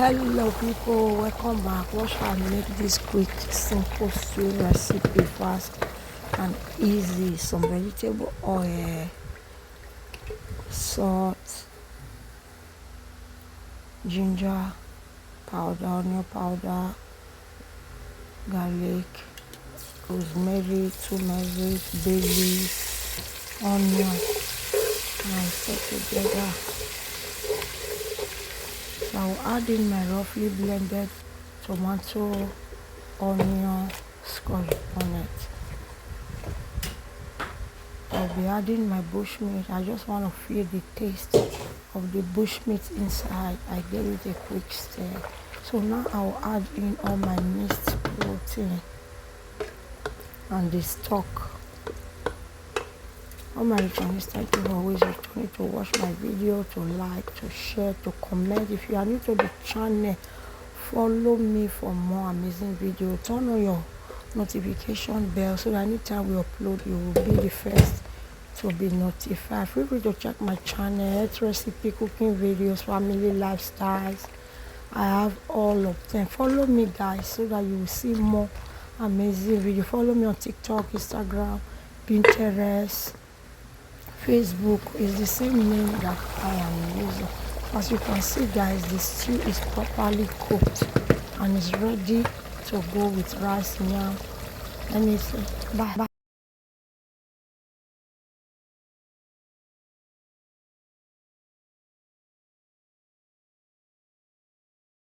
Hello people, welcome back. Watch how I make this quick simple stew recipe, fast and easy. Some vegetable oil, salt, ginger powder, onion powder, garlic, rosemary, tumeric, bay leaf, onion, and put together. So I'll add in my roughly blended tomato, onion, scotch bonnet. I'll be adding my bushmeat. I just want to feel the taste of the bushmeat inside. I gave it a quick stir. So now I'll add in all my mixed protein and the stock. All my returnees, thank you for always returning to watch my video, to like, to share, to comment. If you are new to the channel, follow me for more amazing videos. Turn on your notification bell so that anytime we upload, you will be the first to be notified. Feel free to check my channel, health recipe, cooking videos, family lifestyles. I have all of them. Follow me, guys, so that you will see more amazing videos. Follow me on TikTok, Instagram, Pinterest, Facebook. Is the same name that I am using. As you can see, guys, the stew is properly cooked and is ready to go with rice, yam, anything. Bye.